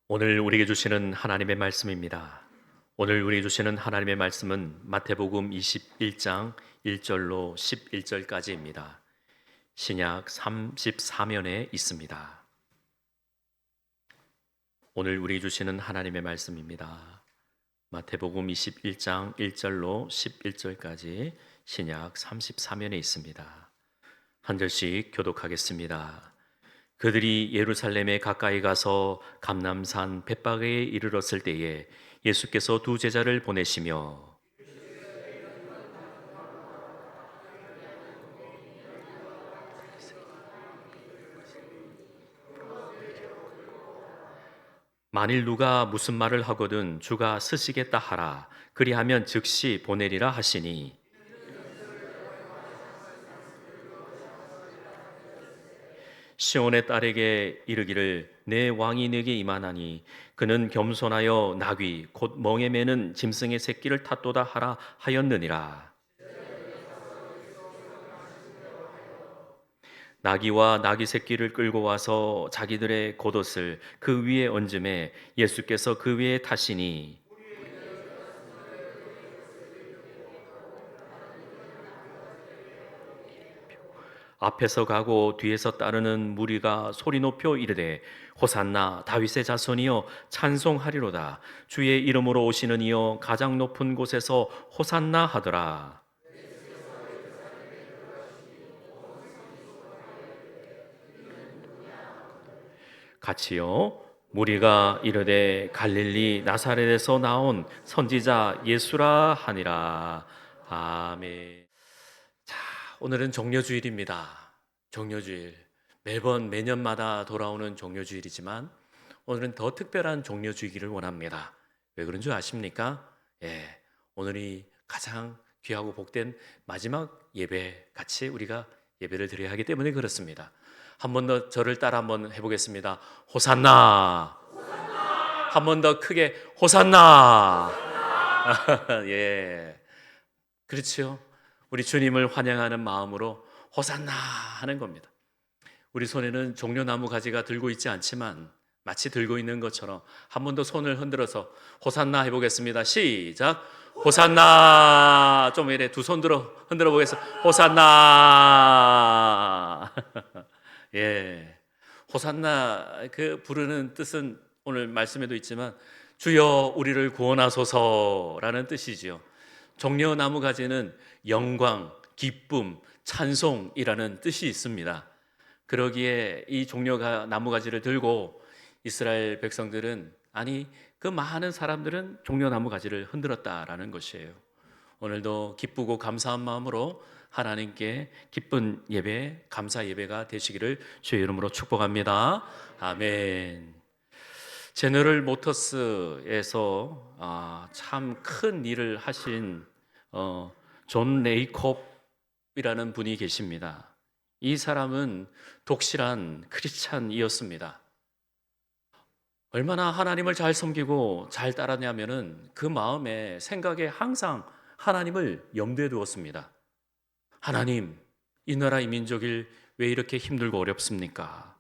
오늘 우리에게 주시는 하나님의 말씀입니다. 오늘 우리에게 주시는 하나님의 말씀은 마태복음 21장 1절로 11절까지입니다. 신약 34면에 있습니다. 오늘 우리에게 주시는 하나님의 말씀입니다. 마태복음 21장 1절로 11절까지 신약 34면에 있습니다. 한 절씩 교독하겠습니다. 그들이 예루살렘에 가까이 가서 감람산 벳바게에 이르렀을 때에 예수께서 두 제자를 보내시며 만일 누가 무슨 말을 하거든 주가 쓰시겠다 하라. 그리하면 즉시 보내리라 하시니 시온의 딸에게 이르기를 내 왕이 내게 임하나니 그는 겸손하여 나귀 곧 멍에 매는 짐승의 새끼를 탓도다 하라 하였느니라. 나귀와 나귀 새끼를 끌고 와서 자기들의 겉옷을 그 위에 얹음에 예수께서 그 위에 타시니 앞에서 가고 뒤에서 따르는 무리가 소리 높여 이르되 호산나 다윗의 자손이여 찬송하리로다. 주의 이름으로 오시는 이여 가장 높은 곳에서 호산나 하더라. 같이요. 무리가 이르되 갈릴리 나사렛에서 나온 선지자 예수라 하니라. 아멘. 자, 오늘은 종려주일입니다. 종려주일. 매번 매년마다 돌아오는 종려주일이지만 오늘은 더 특별한 종려주일을 원합니다. 왜 그런 줄 아십니까? 예, 오늘이 가장 귀하고 복된 마지막 예배 같이 우리가 예배를 드려야 하기 때문에 그렇습니다. 한 번 더 저를 따라 한번 해보겠습니다. 호산나. 한 번 더 크게 호산나. 예, 그렇죠. 우리 주님을 환영하는 마음으로 호산나 하는 겁니다. 우리 손에는 종려나무 가지가 들고 있지 않지만 마치 들고 있는 것처럼 한 번 더 손을 흔들어서 호산나 해보겠습니다. 시작. 호산나. 좀 이래 두 손 들어 흔들어 보겠습니다. 호산나. 예, 호산나 그 부르는 뜻은 오늘 말씀에도 있지만 주여 우리를 구원하소서라는 뜻이지요. 종려나무 가지는 영광, 기쁨, 찬송이라는 뜻이 있습니다. 그러기에 이 종려나무 가지를 들고 이스라엘 백성들은 아니 그 많은 사람들은 종려나무 가지를 흔들었다라는 것이에요. 오늘도 기쁘고 감사한 마음으로 하나님께 기쁜 예배, 감사 예배가 되시기를 주의 이름으로 축복합니다. 아멘. 제너럴 모터스에서 참 큰 일을 하신 존 레이콥이라는 분이 계십니다. 이 사람은 독실한 크리스찬이었습니다. 얼마나 하나님을 잘 섬기고 잘 따랐냐면은 그 마음에 생각에 항상 하나님을 염두에 두었습니다. 하나님, 이 나라 이 민족이 왜 이렇게 힘들고 어렵습니까?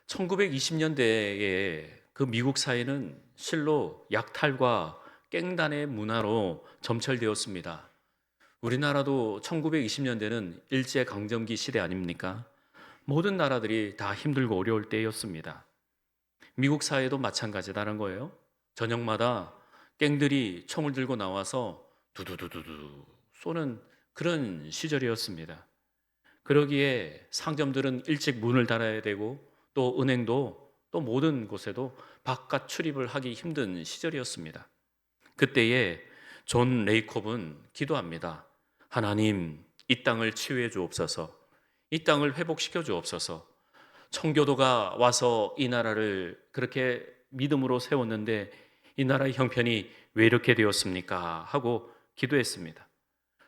1920년대에 그 미국 사회는 실로 약탈과 깽단의 문화로 점철되었습니다. 우리나라도 1920년대는 일제강점기 시대 아닙니까? 모든 나라들이 다 힘들고 어려울 때였습니다. 미국 사회도 마찬가지다는 거예요. 저녁마다 갱들이 총을 들고 나와서 두두두두두 쏘는 그런 시절이었습니다. 그러기에 상점들은 일찍 문을 닫아야 되고 또 은행도 또 모든 곳에도 바깥 출입을 하기 힘든 시절이었습니다. 그때에 존 레이콥은 기도합니다. 하나님, 이 땅을 치유해 주옵소서. 이 땅을 회복시켜 주옵소서. 청교도가 와서 이 나라를 그렇게 믿음으로 세웠는데 이 나라의 형편이 왜 이렇게 되었습니까? 하고 기도했습니다.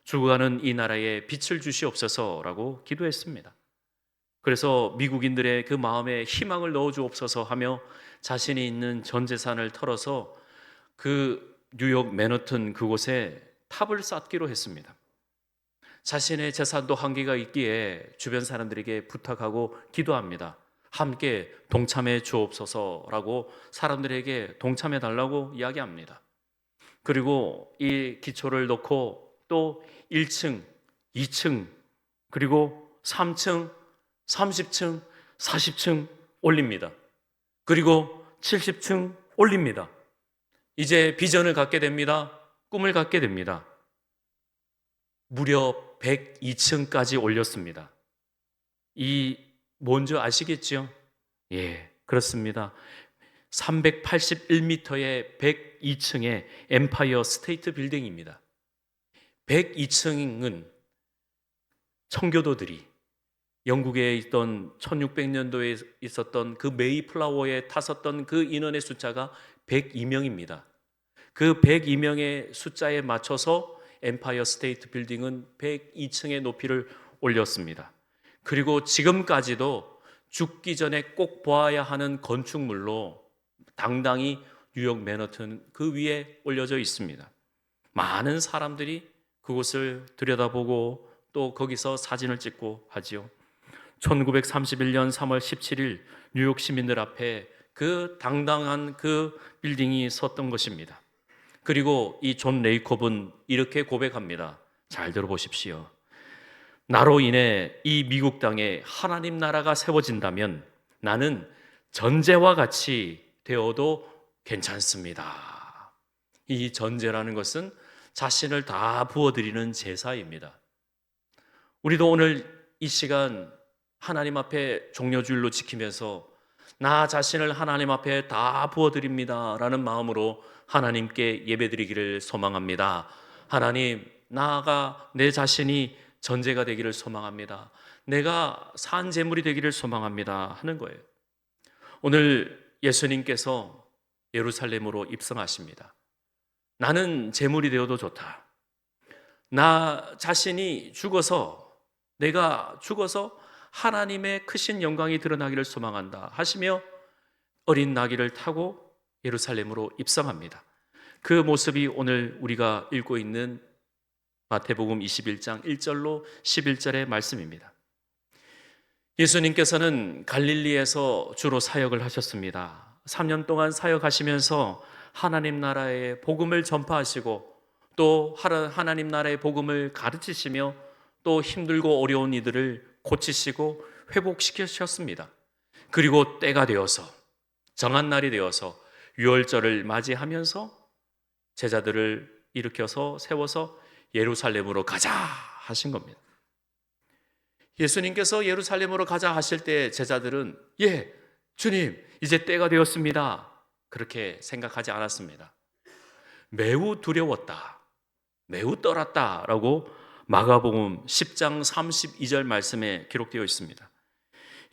죽어가는 이 나라에 빛을 주시옵소서라고 기도했습니다. 그래서 미국인들의 그 마음에 희망을 넣어 주옵소서 하며 자신이 있는 전 재산을 털어서 그 뉴욕 맨하튼 그곳에 탑을 쌓기로 했습니다. 자신의 재산도 한계가 있기에 주변 사람들에게 부탁하고 기도합니다. 함께 동참해 주옵소서라고 사람들에게 동참해 달라고 이야기합니다. 그리고 이 기초를 놓고 또 1층, 2층, 그리고 3층, 30층, 40층 올립니다. 그리고 70층 올립니다. 이제 비전을 갖게 됩니다. 꿈을 갖게 됩니다. 무려 102층까지 올렸습니다. 이 뭔지 아시겠죠? 예, 그렇습니다. 381m의 102층의 엠파이어 스테이트 빌딩입니다. 102층은 청교도들이 영국에 있던 1600년도에 있었던 그 메이플라워에 탔었던 그 인원의 숫자가 102명입니다. 그 102명의 숫자에 맞춰서 엠파이어 스테이트 빌딩은 102층의 높이를 올렸습니다. 그리고 지금까지도 죽기 전에 꼭 보아야 하는 건축물로 당당히 뉴욕 맨하튼 그 위에 올려져 있습니다. 많은 사람들이 그곳을 들여다보고 또 거기서 사진을 찍고 하지요. 1931년 3월 17일 뉴욕 시민들 앞에 그 당당한 그 빌딩이 섰던 것입니다. 그리고 이 존 레이콥은 이렇게 고백합니다. 잘 들어보십시오. 나로 인해 이 미국 땅에 하나님 나라가 세워진다면 나는 전제와 같이 되어도 괜찮습니다. 이 전제라는 것은 자신을 다 부어드리는 제사입니다. 우리도 오늘 이 시간 하나님 앞에 종려주일로 지키면서 나 자신을 하나님 앞에 다 부어드립니다 라는 마음으로 하나님께 예배드리기를 소망합니다. 하나님, 나아가 내 자신이 전제가 되기를 소망합니다. 내가 산 제물이 되기를 소망합니다 하는 거예요. 오늘 예수님께서 예루살렘으로 입성하십니다. 나는 제물이 되어도 좋다. 나 자신이 죽어서, 내가 죽어서 하나님의 크신 영광이 드러나기를 소망한다 하시며 어린 나귀를 타고 예루살렘으로 입성합니다. 그 모습이 오늘 우리가 읽고 있는 마태복음 21장 1절로 11절의 말씀입니다. 예수님께서는 갈릴리에서 주로 사역을 하셨습니다. 3년 동안 사역하시면서 하나님 나라의 복음을 전파하시고 또 하나님 나라의 복음을 가르치시며 또 힘들고 어려운 이들을 고치시고 회복시키셨습니다. 그리고 때가 되어서 정한 날이 되어서 유월절을 맞이하면서 제자들을 일으켜서 세워서 예루살렘으로 가자 하신 겁니다. 예수님께서 예루살렘으로 가자 하실 때 제자들은 예, 주님 이제 때가 되었습니다 그렇게 생각하지 않았습니다. 매우 두려웠다, 매우 떨었다라고 마가복음 10장 32절 말씀에 기록되어 있습니다.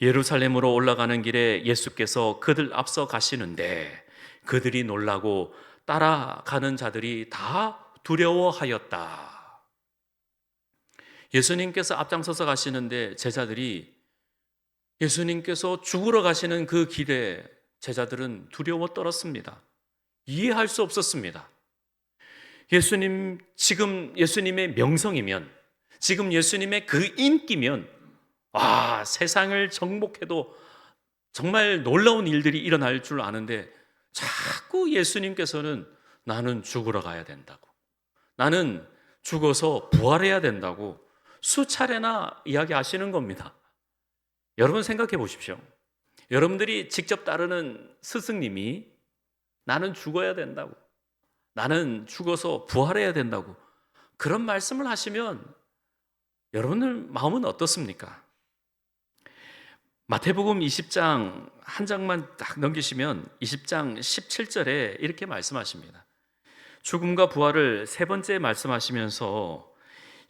예루살렘으로 올라가는 길에 예수께서 그들 앞서 가시는데 그들이 놀라고 따라가는 자들이 다 두려워하였다. 예수님께서 앞장서서 가시는데 제자들이 예수님께서 죽으러 가시는 그 길에 제자들은 두려워 떨었습니다. 이해할 수 없었습니다. 예수님, 지금 예수님의 명성이면, 지금 예수님의 그 인기면 세상을 정복해도 정말 놀라운 일들이 일어날 줄 아는데 자꾸 예수님께서는 나는 죽으러 가야 된다고, 나는 죽어서 부활해야 된다고 수차례나 이야기하시는 겁니다. 여러분 생각해 보십시오. 여러분들이 직접 따르는 스승님이 나는 죽어야 된다고, 나는 죽어서 부활해야 된다고 그런 말씀을 하시면 여러분들 마음은 어떻습니까? 마태복음 20장 한 장만 딱 넘기시면 20장 17절에 이렇게 말씀하십니다. 죽음과 부활을 세 번째 말씀하시면서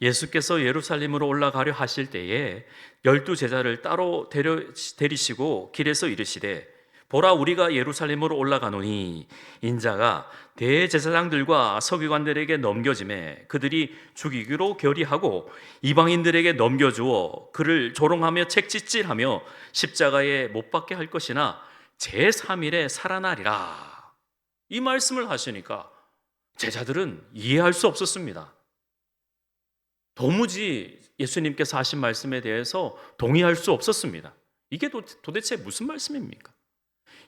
예수께서 예루살렘으로 올라가려 하실 때에 12 제자를 따로 데리시고 길에서 이르시되 보라 우리가 예루살렘으로 올라가노니 인자가 대제사장들과 서기관들에게 넘겨짐에 그들이 죽이기로 결의하고 이방인들에게 넘겨주어 그를 조롱하며 책짓질하며 십자가에 못 박게 할 것이나 제3일에 살아나리라. 이 말씀을 하시니까 제자들은 이해할 수 없었습니다. 도무지 예수님께서 하신 말씀에 대해서 동의할 수 없었습니다. 이게 도대체 무슨 말씀입니까?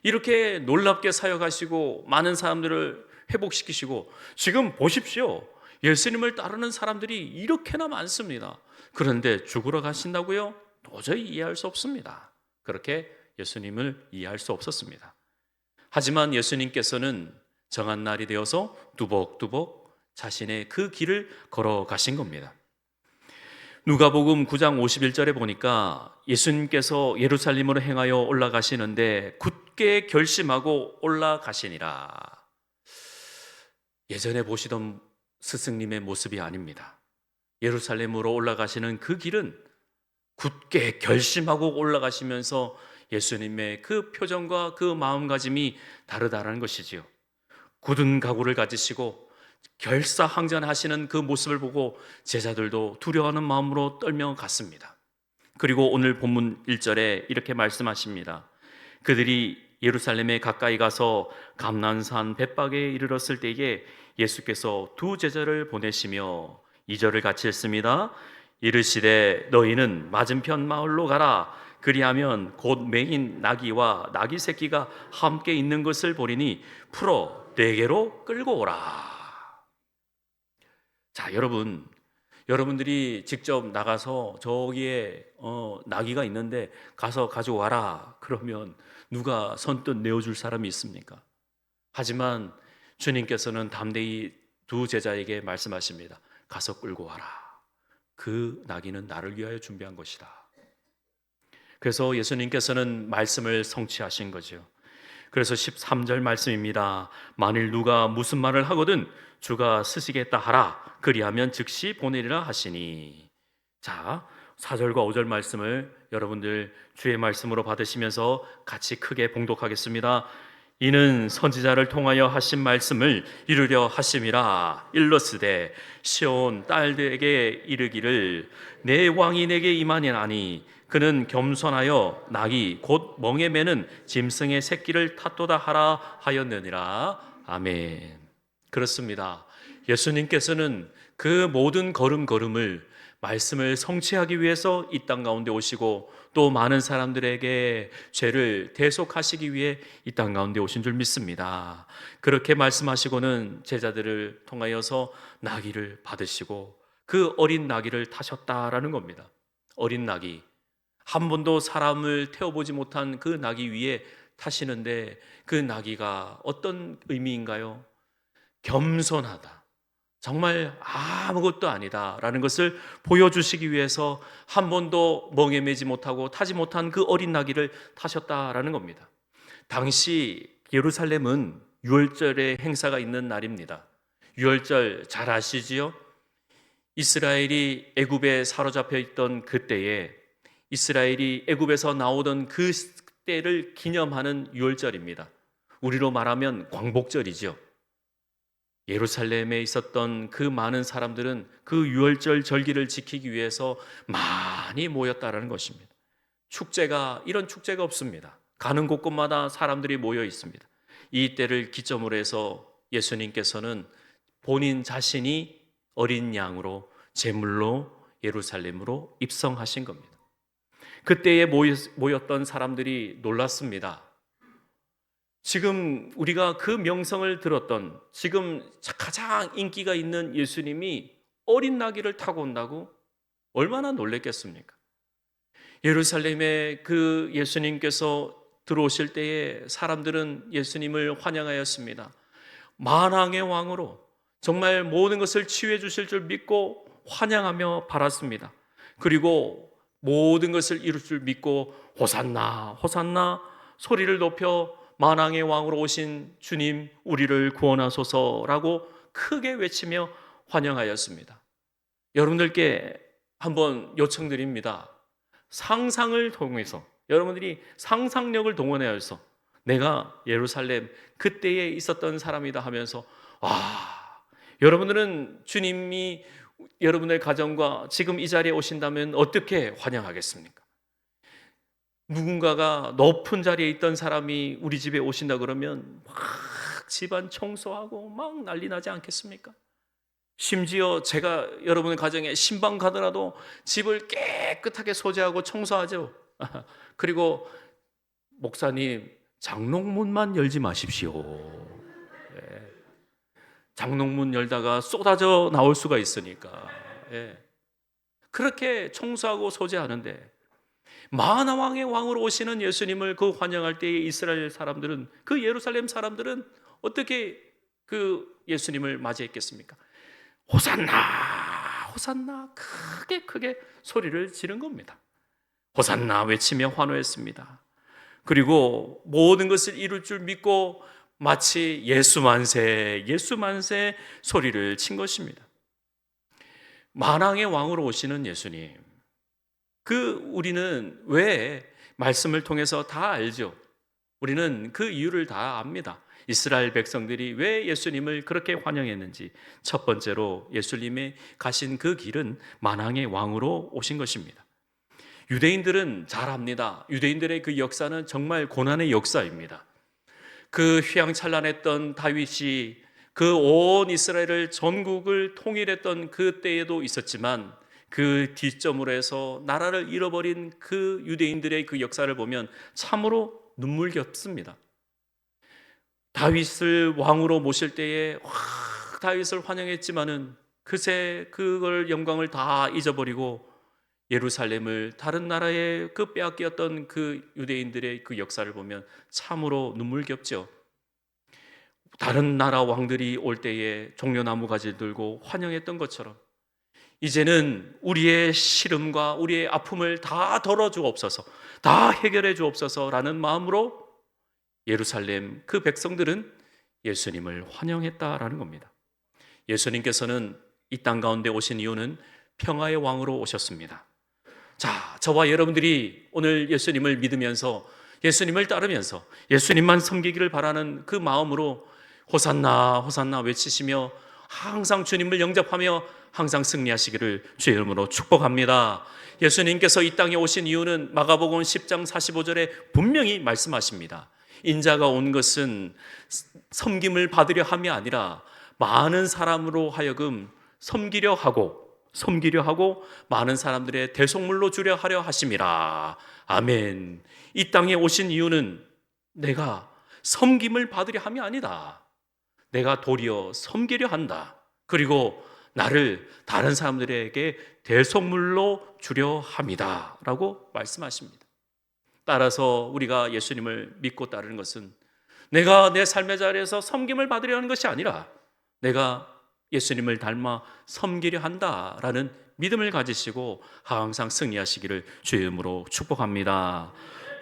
이렇게 놀랍게 사역하시고 많은 사람들을 회복시키시고 지금 보십시오. 예수님을 따르는 사람들이 이렇게나 많습니다. 그런데 죽으러 가신다고요? 도저히 이해할 수 없습니다. 그렇게 예수님을 이해할 수 없었습니다. 하지만 예수님께서는 정한 날이 되어서 뚜벅뚜벅 자신의 그 길을 걸어가신 겁니다. 누가복음 9장 51절에 보니까 예수님께서 예루살렘으로 행하여 올라가시는데 굳게 결심하고 올라가시니라. 예전에 보시던 스승님의 모습이 아닙니다. 예루살렘으로 올라가시는 그 길은 굳게 결심하고 올라가시면서 예수님의 그 표정과 그 마음가짐이 다르다는 것이지요. 굳은 각오를 가지시고 결사항전하시는 그 모습을 보고 제자들도 두려워하는 마음으로 떨며 갔습니다. 그리고 오늘 본문 1절에 이렇게 말씀하십니다. 그들이 예루살렘에 가까이 가서 감난산 벳박에 이르렀을 때에 예수께서 두 제자를 보내시며 2절을 같이 읽습니다. 이르시되 너희는 맞은편 마을로 가라. 그리하면 곧 매인 나귀와 나귀 새끼가 함께 있는 것을 보리니 풀어 내게로 끌고 오라. 자, 여러분들이 직접 나가서 저기에 나귀가 있는데 가서 가져와라. 그러면 누가 선뜻 내어줄 사람이 있습니까? 하지만 주님께서는 담대히 두 제자에게 말씀하십니다. 가서 끌고 와라. 그 나귀는 나를 위하여 준비한 것이다. 그래서 예수님께서는 말씀을 성취하신 거죠. 그래서 13절 말씀입니다. 만일 누가 무슨 말을 하거든 주가 쓰시겠다 하라. 그리하면 즉시 보내리라 하시니. 자, 4절과 5절 말씀을 여러분들 주의 말씀으로 받으시면서 같이 크게 봉독하겠습니다. 이는 선지자를 통하여 하신 말씀을 이루려 하심이라. 일러스되 시온 딸들에게 이르기를 내 왕이 내게 임하니라니 그는 겸손하여 나귀 곧 멍에 매는 짐승의 새끼를 탓도다 하라 하였느니라. 아멘. 그렇습니다. 예수님께서는 그 모든 걸음걸음을 말씀을 성취하기 위해서 이 땅 가운데 오시고 또 많은 사람들에게 죄를 대속하시기 위해 이 땅 가운데 오신 줄 믿습니다. 그렇게 말씀하시고는 제자들을 통하여서 나귀를 받으시고 그 어린 나귀를 타셨다라는 겁니다. 어린 나귀, 한 번도 사람을 태워보지 못한 그 나귀 위에 타시는데 그 나귀가 어떤 의미인가요? 겸손하다. 정말 아무것도 아니다라는 것을 보여주시기 위해서 한 번도 멍에 매지 못하고 타지 못한 그 어린 나귀를 타셨다라는 겁니다. 당시 예루살렘은 유월절의 행사가 있는 날입니다. 유월절 잘 아시지요? 이스라엘이 애굽에 사로잡혀 있던 그때에 이스라엘이 애굽에서 나오던 그 때를 기념하는 유월절입니다. 우리로 말하면 광복절이죠. 예루살렘에 있었던 그 많은 사람들은 그 유월절 절기를 지키기 위해서 많이 모였다라는 것입니다. 이런 축제가 없습니다. 가는 곳곳마다 사람들이 모여 있습니다. 이 때를 기점으로 해서 예수님께서는 본인 자신이 어린 양으로 제물로 예루살렘으로 입성하신 겁니다. 그때에 모였던 사람들이 놀랐습니다. 지금 우리가 그 명성을 들었던 지금 가장 인기가 있는 예수님이 어린 나귀를 타고 온다고 얼마나 놀랬겠습니까? 예루살렘에 그 예수님께서 들어오실 때에 사람들은 예수님을 환영하였습니다. 만왕의 왕으로 정말 모든 것을 치유해 주실 줄 믿고 환영하며 바랐습니다. 그리고 모든 것을 이룰 줄 믿고 호산나 호산나 소리를 높여 만왕의 왕으로 오신 주님 우리를 구원하소서라고 크게 외치며 환영하였습니다. 여러분들께 한번 요청드립니다. 상상을 통해서 여러분들이 상상력을 동원하여서 내가 예루살렘 그때에 있었던 사람이다 하면서 여러분들은 주님이 여러분의 가정과 지금 이 자리에 오신다면 어떻게 환영하겠습니까? 누군가가 높은 자리에 있던 사람이 우리 집에 오신다 그러면 막 집안 청소하고 막 난리 나지 않겠습니까? 심지어 제가 여러분의 가정에 신방 가더라도 집을 깨끗하게 소재하고 청소하죠. 그리고 목사님, 장롱문만 열지 마십시오. 예. 장롱문 열다가 쏟아져 나올 수가 있으니까. 예. 그렇게 청소하고 소재하는데, 만화 왕의 왕으로 오시는 예수님을 그 환영할 때에 이스라엘 사람들은, 그 예루살렘 사람들은 어떻게 그 예수님을 맞이했겠습니까? 호산나, 호산나, 크게 소리를 지른 겁니다. 호산나 외치며 환호했습니다. 그리고 모든 것을 이룰 줄 믿고 마치 예수 만세, 예수 만세 소리를 친 것입니다. 만왕의 왕으로 오시는 예수님, 우리는 왜 말씀을 통해서 다 알죠. 우리는 그 이유를 다 압니다. 이스라엘 백성들이 왜 예수님을 그렇게 환영했는지. 첫 번째로 예수님의 가신 그 길은 만왕의 왕으로 오신 것입니다. 유대인들은 잘 압니다. 유대인들의 그 역사는 정말 고난의 역사입니다. 그 휘황찬란했던 다윗이 그 온 이스라엘을 전국을 통일했던 그 때에도 있었지만, 그 뒷점으로 해서 나라를 잃어버린 그 유대인들의 그 역사를 보면 참으로 눈물겹습니다. 다윗을 왕으로 모실 때에 다윗을 환영했지만은 그새 그걸 영광을 다 잊어버리고 예루살렘을 다른 나라에 그 빼앗겼던 그 유대인들의 그 역사를 보면 참으로 눈물겹죠. 다른 나라 왕들이 올 때에 종려나무 가지를 들고 환영했던 것처럼 이제는 우리의 시름과 우리의 아픔을 다 덜어주옵소서, 다 해결해 주옵소서라는 마음으로 예루살렘 그 백성들은 예수님을 환영했다라는 겁니다. 예수님께서는 이 땅 가운데 오신 이유는 평화의 왕으로 오셨습니다. 자, 저와 여러분들이 오늘 예수님을 믿으면서, 예수님을 따르면서 예수님만 섬기기를 바라는 그 마음으로 호산나 호산나 외치시며 항상 주님을 영접하며 항상 승리하시기를 주의 이름으로 축복합니다. 예수님께서 이 땅에 오신 이유는 마가복음 10장 45절에 분명히 말씀하십니다. 인자가 온 것은 섬김을 받으려 함이 아니라 많은 사람으로 하여금 섬기려 하고 많은 사람들의 대속물로 주려 하려 하심이라. 아멘. 이 땅에 오신 이유는 내가 섬김을 받으려 함이 아니다. 내가 도리어 섬기려 한다. 그리고 나를 다른 사람들에게 대속물로 주려 함이다 라고 말씀하십니다. 따라서 우리가 예수님을 믿고 따르는 것은 내가 내 삶의 자리에서 섬김을 받으려 하는 것이 아니라 내가 예수님을 닮아 섬기려 한다라는 믿음을 가지시고 항상 승리하시기를 주의 이름으로 축복합니다.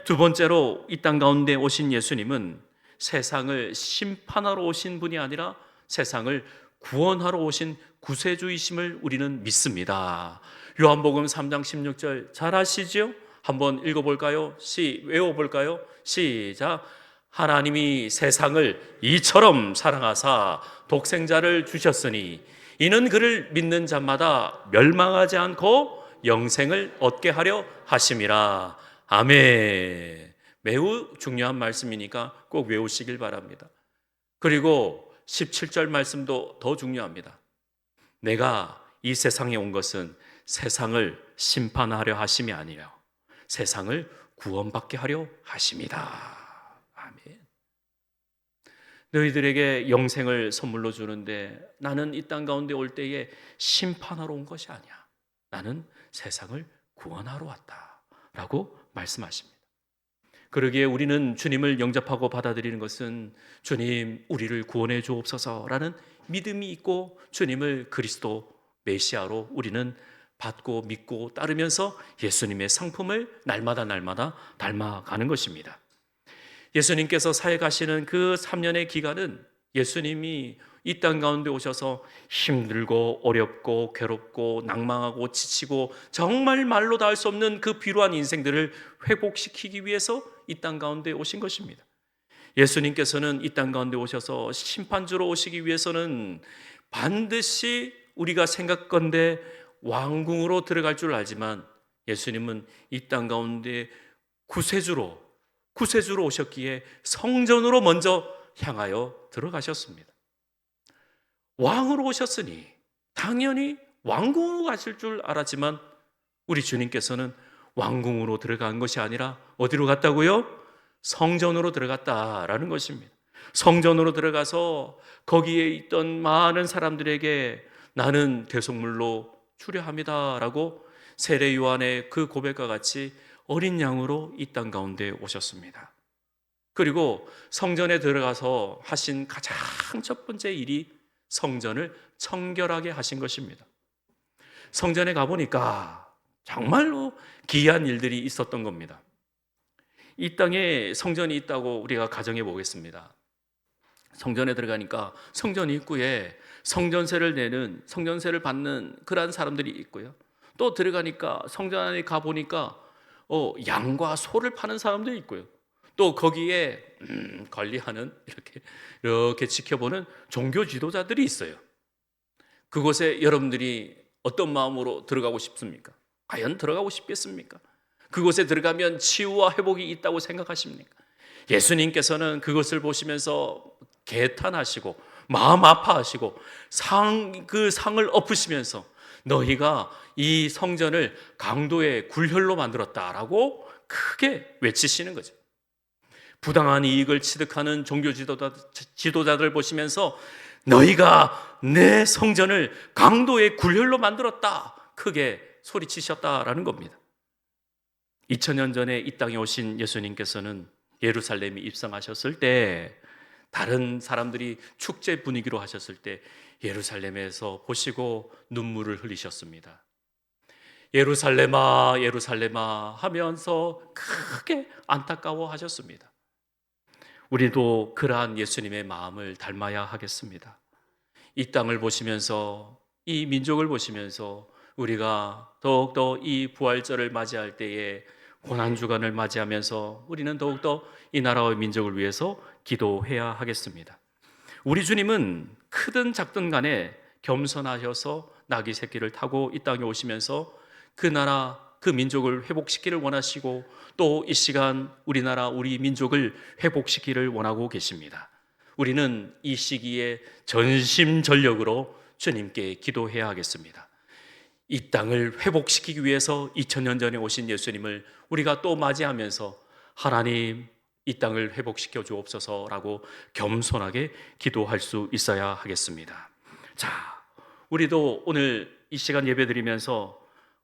두 번째로 이 땅 가운데 오신 예수님은 세상을 심판하러 오신 분이 아니라 세상을 구원하러 오신 구세주이심을 우리는 믿습니다. 요한복음 3장 16절 잘 아시죠? 한번 읽어볼까요? 외워볼까요? 시작. 하나님이 세상을 이처럼 사랑하사 독생자를 주셨으니 이는 그를 믿는 자마다 멸망하지 않고 영생을 얻게 하려 하심이라. 아멘. 매우 중요한 말씀이니까 꼭 외우시길 바랍니다. 그리고 17절 말씀도 더 중요합니다. 내가 이 세상에 온 것은 세상을 심판하려 하심이 아니라 세상을 구원받게 하려 하심이다. 아멘. 너희들에게 영생을 선물로 주는데 나는 이 땅 가운데 올 때에 심판하러 온 것이 아니야. 나는 세상을 구원하러 왔다 라고 말씀하십니다. 그러기에 우리는 주님을 영접하고 받아들이는 것은 주님 우리를 구원해 주옵소서라는 믿음이 있고 주님을 그리스도 메시아로 우리는 받고 믿고 따르면서 예수님의 상품을 날마다 닮아가는 것입니다. 예수님께서 사역하시는 그 3년의 기간은 예수님이 이 땅 가운데 오셔서 힘들고 어렵고 괴롭고 낭망하고 지치고 정말 말로 다 할 수 없는 그 비루한 인생들을 회복시키기 위해서 이 땅 가운데 오신 것입니다. 예수님께서는 이 땅 가운데 오셔서 심판주로 오시기 위해서는 반드시 우리가 생각건대 왕궁으로 들어갈 줄 알지만 예수님은 이 땅 가운데 구세주로 오셨기에 성전으로 먼저 향하여 들어가셨습니다. 왕으로 오셨으니 당연히 왕궁으로 가실 줄 알았지만 우리 주님께서는 왕궁으로 들어간 것이 아니라 어디로 갔다고요? 성전으로 들어갔다라는 것입니다. 성전으로 들어가서 거기에 있던 많은 사람들에게 나는 대속물로 출애합니다라고 세례 요한의 그 고백과 같이 어린 양으로 이 땅 가운데 오셨습니다. 그리고 성전에 들어가서 하신 가장 첫 번째 일이 성전을 청결하게 하신 것입니다. 성전에 가보니까 정말로 기이한 일들이 있었던 겁니다. 이 땅에 성전이 있다고 우리가 가정해 보겠습니다. 성전에 들어가니까 성전 입구에 성전세를 받는 그러한 사람들이 있고요. 또 들어가니까 성전 안에 가보니까 양과 소를 파는 사람도 있고요. 또 거기에 관리하는 이렇게 지켜보는 종교 지도자들이 있어요. 그곳에 여러분들이 어떤 마음으로 들어가고 싶습니까? 과연 들어가고 싶겠습니까? 그곳에 들어가면 치유와 회복이 있다고 생각하십니까? 예수님께서는 그것을 보시면서 개탄하시고 마음 아파하시고 그 상을 엎으시면서 너희가 이 성전을 강도의 굴혈로 만들었다라고 크게 외치시는 거죠. 부당한 이익을 취득하는 종교 지도자들 보시면서 너희가 내 성전을 강도의 굴혈로 만들었다 크게 소리치셨다라는 겁니다. 2000년 전에 이 땅에 오신 예수님께서는 예루살렘에 입성하셨을 때 다른 사람들이 축제 분위기로 하셨을 때 예루살렘에서 보시고 눈물을 흘리셨습니다. 예루살렘아 예루살렘아 하면서 크게 안타까워 하셨습니다. 우리도 그러한 예수님의 마음을 닮아야 하겠습니다. 이 땅을 보시면서 이 민족을 보시면서 우리가 더욱더 이 부활절을 맞이할 때에 고난주간을 맞이하면서 우리는 더욱더 이 나라와 민족을 위해서 기도해야 하겠습니다. 우리 주님은 크든 작든 간에 겸손하셔서 나귀 새끼를 타고 이 땅에 오시면서 그 나라 그 민족을 회복시키기를 원하시고 또 이 시간 우리나라 우리 민족을 회복시키기를 원하고 계십니다. 우리는 이 시기에 전심전력으로 주님께 기도해야 하겠습니다. 이 땅을 회복시키기 위해서 2000년 전에 오신 예수님을 우리가 또 맞이하면서 하나님 이 땅을 회복시켜 주옵소서라고 겸손하게 기도할 수 있어야 하겠습니다. 자, 우리도 오늘 이 시간 예배드리면서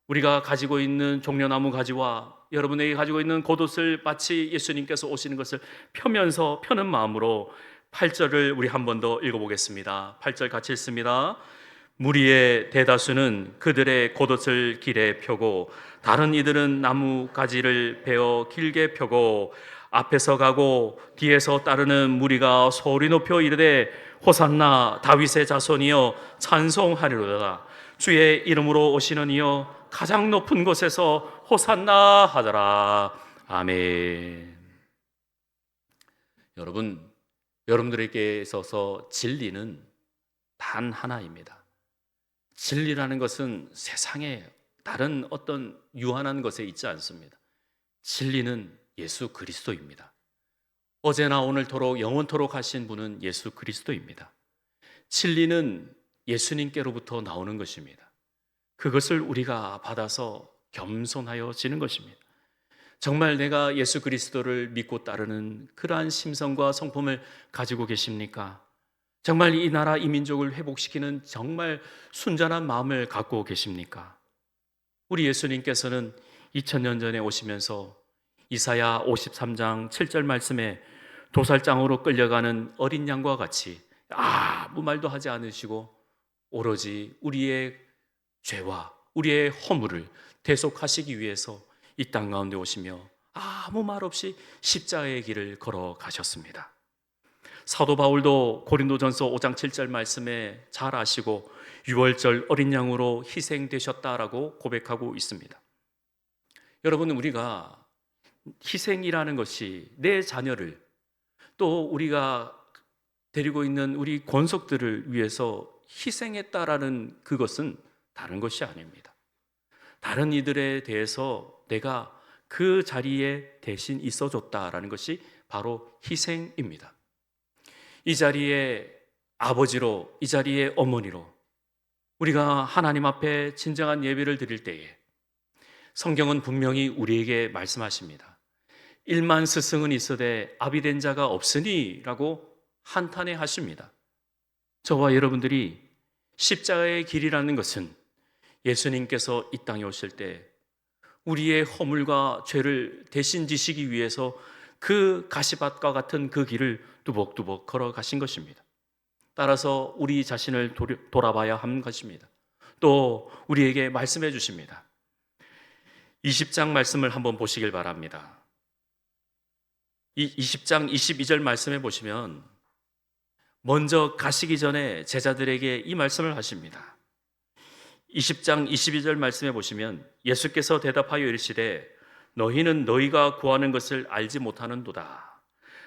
우리가 가지고 있는 종려나무 가지와 여러분에게 가지고 있는 겉옷을 마치 예수님께서 오시는 것을 펴는 마음으로 8절을 우리 한 번 더 읽어보겠습니다. 8절 같이 읽습니다. 무리의 대다수는 그들의 겉옷을 길에 펴고 다른 이들은 나무 가지를 베어 길게 펴고 앞에서 가고 뒤에서 따르는 무리가 소리 높여 이르되 호산나 다윗의 자손이여 찬송하리로다. 주의 이름으로 오시는 이여 가장 높은 곳에서 호산나 하더라. 아멘. 여러분들에게 있어서 진리는 단 하나입니다. 진리라는 것은 세상에 다른 어떤 유한한 것에 있지 않습니다. 진리는 예수 그리스도입니다. 어제나 오늘토록 영원토록 하신 분은 예수 그리스도입니다. 진리는 예수님께로부터 나오는 것입니다. 그것을 우리가 받아서 겸손하여지는 것입니다. 정말 내가 예수 그리스도를 믿고 따르는 그러한 심성과 성품을 가지고 계십니까? 정말 이 나라 이 민족을 회복시키는 정말 순전한 마음을 갖고 계십니까? 우리 예수님께서는 2000년 전에 오시면서 이사야 53장 7절 말씀에 도살장으로 끌려가는 어린 양과 같이 아무 말도 하지 않으시고 오로지 우리의 죄와 우리의 허물을 대속하시기 위해서 이 땅 가운데 오시며 아무 말 없이 십자가의 길을 걸어가셨습니다. 사도 바울도 고린도전서 5장 7절 말씀에 잘 아시고 유월절 어린 양으로 희생되셨다라고 고백하고 있습니다. 여러분, 우리가 희생이라는 것이 내 자녀를 또 우리가 데리고 있는 우리 권속들을 위해서 희생했다라는 그것은 다른 것이 아닙니다. 다른 이들에 대해서 내가 그 자리에 대신 있어줬다라는 것이 바로 희생입니다. 이 자리에 아버지로, 이 자리에 어머니로 우리가 하나님 앞에 진정한 예배를 드릴 때에 성경은 분명히 우리에게 말씀하십니다. 1만 스승은 있어되 아비 된 자가 없으니 라고 한탄해 하십니다. 저와 여러분들이 십자가의 길이라는 것은 예수님께서 이 땅에 오실 때 우리의 허물과 죄를 대신 지시기 위해서 그 가시밭과 같은 그 길을 뚜벅뚜벅 걸어가신 것입니다. 따라서 우리 자신을 돌아봐야 하는 것입니다. 또 우리에게 말씀해 주십니다. 20장 말씀을 한번 보시길 바랍니다. 이 20장 22절 말씀해 보시면 먼저 가시기 전에 제자들에게 이 말씀을 하십니다. 20장 22절 말씀해 보시면 예수께서 대답하여 이르시되 너희는 너희가 구하는 것을 알지 못하는도다.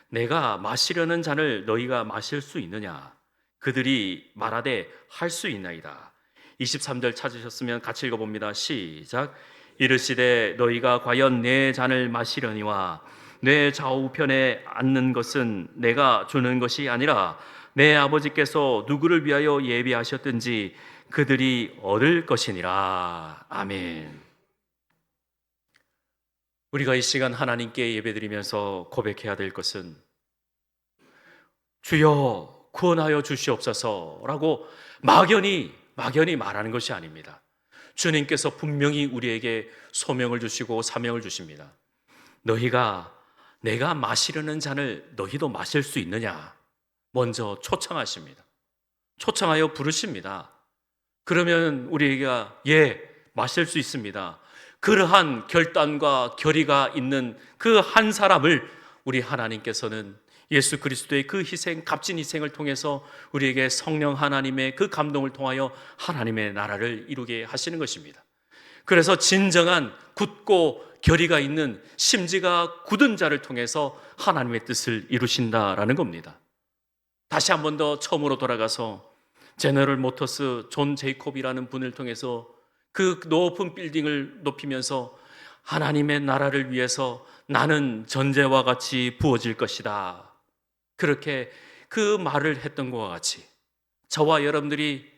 내가 마시려는 잔을 너희가 마실 수 있느냐? 그들이 말하되 할 수 있나이다. 23절 찾으셨으면 같이 읽어봅니다. 시작. 이르시되 너희가 과연 내 잔을 마시려니와 내 좌우편에 앉는 것은 내가 주는 것이 아니라 내 아버지께서 누구를 위하여 예비하셨든지 그들이 얻을 것이니라. 아멘. 우리가 이 시간 하나님께 예배드리면서 고백해야 될 것은 주여 구원하여 주시옵소서라고 막연히 말하는 것이 아닙니다. 주님께서 분명히 우리에게 소명을 주시고 사명을 주십니다. 너희가 내가 마시려는 잔을 너희도 마실 수 있느냐? 먼저 초청하십니다. 초청하여 부르십니다. 그러면 우리가 마실 수 있습니다. 그러한 결단과 결의가 있는 그 한 사람을 우리 하나님께서는 예수 그리스도의 그 희생, 값진 희생을 통해서 우리에게 성령 하나님의 그 감동을 통하여 하나님의 나라를 이루게 하시는 것입니다. 그래서 진정한 굳고 결의가 있는 심지가 굳은 자를 통해서 하나님의 뜻을 이루신다라는 겁니다. 다시 한 번 더 처음으로 돌아가서 제너럴 모터스 존 제이콥이라는 분을 통해서 그 높은 빌딩을 높이면서 하나님의 나라를 위해서 나는 전제와 같이 부어질 것이다. 그렇게 그 말을 했던 것과 같이 저와 여러분들이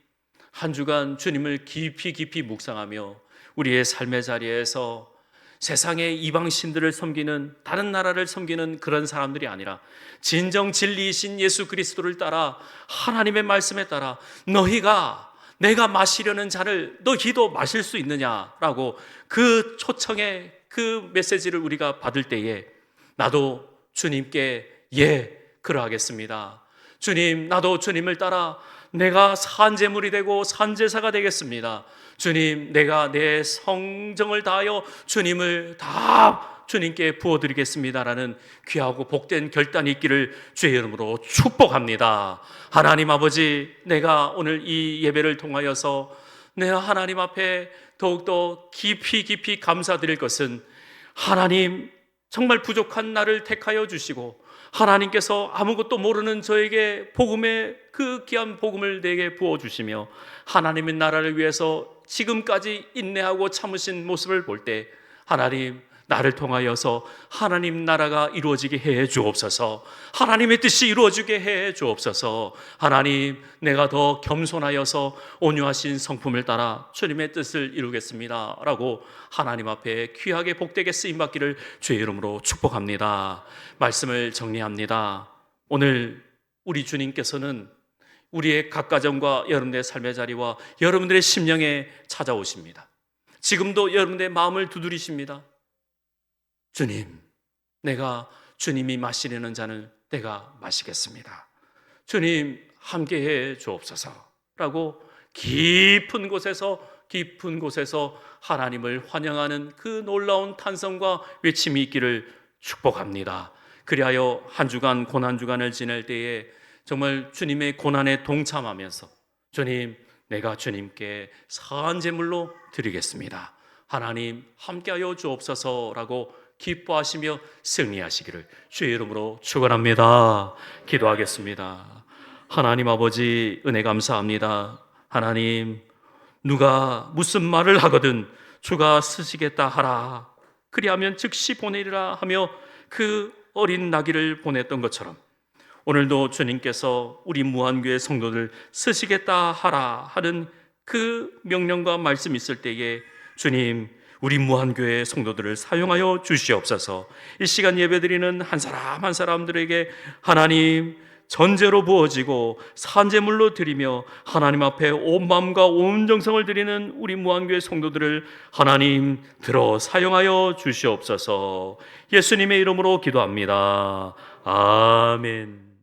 한 주간 주님을 깊이 묵상하며 우리의 삶의 자리에서 세상의 이방신들을 섬기는, 다른 나라를 섬기는 그런 사람들이 아니라 진정 진리이신 예수 그리스도를 따라 하나님의 말씀에 따라 너희가 내가 마시려는 잔을 너희도 마실 수 있느냐라고 그 초청의 그 메시지를 우리가 받을 때에 나도 주님께 그러하겠습니다. 주님, 나도 주님을 따라 내가 산제물이 되고 산제사가 되겠습니다. 주님, 내가 내 성정을 다하여 주님을 다 주님께 부어드리겠습니다라는 귀하고 복된 결단이 있기를 주의 이름으로 축복합니다. 하나님 아버지, 내가 오늘 이 예배를 통하여서 내가 하나님 앞에 더욱더 깊이 감사드릴 것은 하나님 정말 부족한 나를 택하여 주시고 하나님께서 아무것도 모르는 저에게 복음의 그 귀한 복음을 내게 부어주시며 하나님의 나라를 위해서 지금까지 인내하고 참으신 모습을 볼 때 하나님, 나를 통하여서 하나님 나라가 이루어지게 해 주옵소서. 하나님의 뜻이 이루어지게 해 주옵소서. 하나님, 내가 더 겸손하여서 온유하신 성품을 따라 주님의 뜻을 이루겠습니다 라고 하나님 앞에 귀하게 복되게 쓰임받기를 주의 이름으로 축복합니다. 말씀을 정리합니다. 오늘 우리 주님께서는 우리의 각 가정과 여러분들의 삶의 자리와 여러분들의 심령에 찾아오십니다. 지금도 여러분들의 마음을 두드리십니다. 주님, 내가 주님이 마시려는 잔을 내가 마시겠습니다. 주님, 함께해 주옵소서라고 깊은 곳에서 하나님을 환영하는 그 놀라운 탄성과 외침이 있기를 축복합니다. 그리하여 한 주간 고난 주간을 지낼 때에 정말 주님의 고난에 동참하면서 주님, 내가 주님께 사한 제물로 드리겠습니다. 하나님 함께하여 주옵소서라고 기뻐하시며 승리하시기를 주의 이름으로 축원합니다. 기도하겠습니다. 하나님 아버지, 은혜 감사합니다. 하나님, 누가 무슨 말을 하거든 주가 쓰시겠다 하라, 그리하면 즉시 보내리라 하며 그 어린 나귀를 보냈던 것처럼 오늘도 주님께서 우리 무한교회 성도들 쓰시겠다 하라 하는 그 명령과 말씀이 있을 때에 주님, 우리 무한교회 성도들을 사용하여 주시옵소서. 이 시간 예배드리는 한 사람 한 사람들에게 하나님 전제로 부어지고 산제물로 드리며 하나님 앞에 온 마음과 온 정성을 드리는 우리 무한교회 성도들을 하나님 들어 사용하여 주시옵소서. 예수님의 이름으로 기도합니다. 아멘.